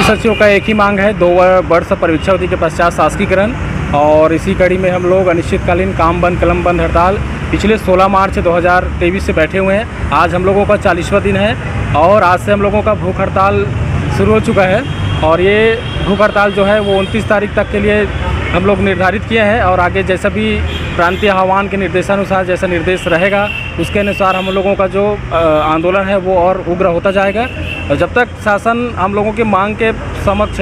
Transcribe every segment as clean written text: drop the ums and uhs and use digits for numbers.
सचिवों का एक ही मांग है, 2 वर्ष परीक्षा अवधि के पश्चात शासकीकरण। और इसी कड़ी में हम लोग अनिश्चितकालीन काम बंद कलम बंद हड़ताल पिछले 16 मार्च 2023 से बैठे हुए हैं। आज हम लोगों का 40वां दिन है और आज से हम लोगों का भूख हड़ताल शुरू हो चुका है। और ये भूख हड़ताल जो है वो 29 तारीख तक के लिए हम लोग निर्धारित किए हैं और आगे जैसा भी प्रांतीय आह्वान के निर्देशानुसार जैसा निर्देश रहेगा उसके अनुसार हम लोगों का जो आंदोलन है वो और उग्र होता जाएगा। और जब तक शासन हम लोगों की मांग के समक्ष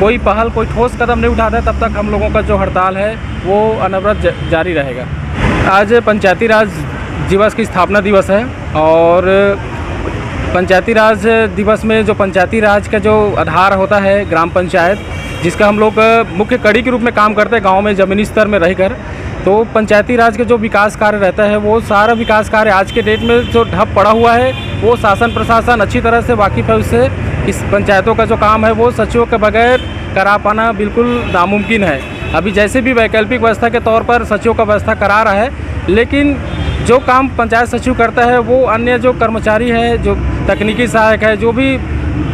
कोई पहल कोई ठोस कदम नहीं उठाता तब तक हम लोगों का जो हड़ताल है वो अनवरत जारी रहेगा। आज पंचायती राज दिवस की स्थापना दिवस है और पंचायती राज दिवस में जो पंचायती राज का जो आधार होता है ग्राम पंचायत, जिसका हम लोग मुख्य कड़ी के रूप में काम करते हैं गांव में ज़मीनी स्तर में रहकर, तो पंचायती राज के जो विकास कार्य रहता है वो सारा विकास कार्य आज के डेट में जो ठप पड़ा हुआ है वो शासन प्रशासन अच्छी तरह से वाकिफ़ है उससे। इस पंचायतों का जो काम है वो सचिवों के बगैर करा पाना बिल्कुल नामुमकिन है। अभी जैसे भी वैकल्पिक व्यवस्था के तौर पर सचिवों का व्यवस्था करा रहा है, लेकिन जो काम पंचायत सचिव करता है वो अन्य जो कर्मचारी है, जो तकनीकी सहायक है, जो भी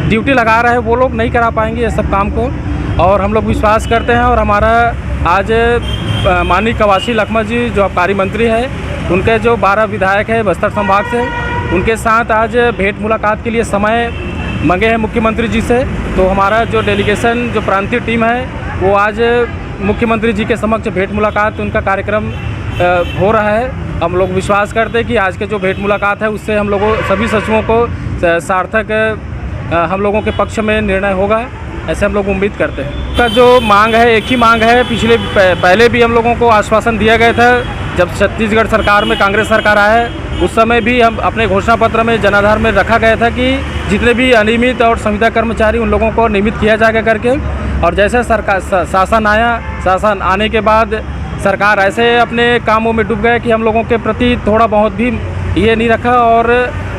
ड्यूटी लगा रहा है वो लोग नहीं करा पाएंगे ये सब काम को। और हम लोग विश्वास करते हैं और हमारा आज माननीय कवासी लखमा जी जो आबकारी मंत्री है, उनके जो 12 विधायक है बस्तर संभाग से, उनके साथ आज भेंट मुलाकात के लिए समय मांगे हैं मुख्यमंत्री जी से। तो हमारा जो डेलीगेशन जो प्रांतीय टीम है वो आज मुख्यमंत्री जी के समक्ष भेंट मुलाकात उनका कार्यक्रम हो रहा है। हम लोग विश्वास करते हैं कि आज के जो भेंट मुलाकात है उससे हम लोगों सभी सचिवों को सार्थक हम लोगों के पक्ष में निर्णय होगा, ऐसे हम लोग उम्मीद करते हैं। का जो मांग है एक ही मांग है। पहले भी हम लोगों को आश्वासन दिया गया था जब छत्तीसगढ़ सरकार में कांग्रेस सरकार आया उस समय भी हम अपने घोषणा पत्र में जनाधार में रखा गया था कि जितने भी अनियमित और संविदा कर्मचारी उन लोगों को नियमित किया जाएगा करके। और जैसे सरकार शासन आया, शासन आने के बाद सरकार ऐसे अपने कामों में डूब गए कि हम लोगों के प्रति थोड़ा बहुत भी ये नहीं रखा। और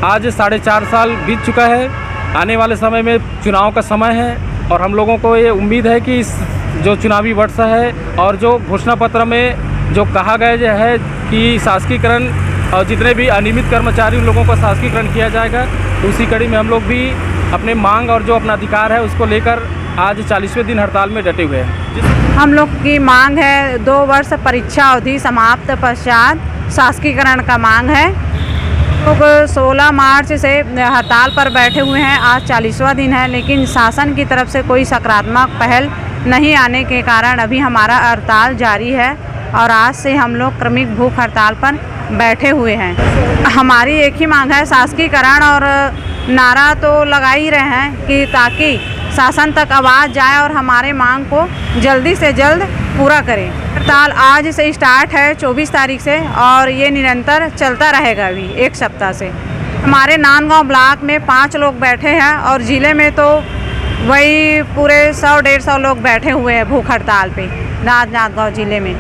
आज 4.5 साल बीत चुका है, आने वाले समय में चुनाव का समय है और हम लोगों को ये उम्मीद है कि इस जो चुनावी वर्ष है और जो घोषणा पत्र में जो कहा गया है कि शासकीकरण और जितने भी अनियमित कर्मचारी उन लोगों का शासकीकरण किया जाएगा, तो उसी कड़ी में हम लोग भी अपने मांग और जो अपना अधिकार है उसको लेकर आज 40वें दिन हड़ताल में डटे हुए हैं। हम लोग की मांग है 2 वर्ष परीक्षा अवधि समाप्त पश्चात शासकीकरण का मांग है। लोग 16 मार्च से हड़ताल पर बैठे हुए हैं, आज 40वां दिन है, लेकिन शासन की तरफ से कोई सकारात्मक पहल नहीं आने के कारण अभी हमारा हड़ताल जारी है और आज से हम लोग क्रमिक भूख हड़ताल पर बैठे हुए हैं। हमारी एक ही मांग है शासकीकरण, और नारा तो लगा ही रहे हैं कि ताकि शासन तक आवाज़ जाए और हमारे मांग को जल्दी से जल्द पूरा करें। हड़ताल आज से स्टार्ट है 24 तारीख से और ये निरंतर चलता रहेगा अभी 1 सप्ताह से। हमारे नांदगांव ब्लॉक में 5 लोग बैठे हैं और ज़िले में तो वही पूरे 100-150 लोग बैठे हुए हैं भूख हड़ताल पे नांदगांव ज़िले में।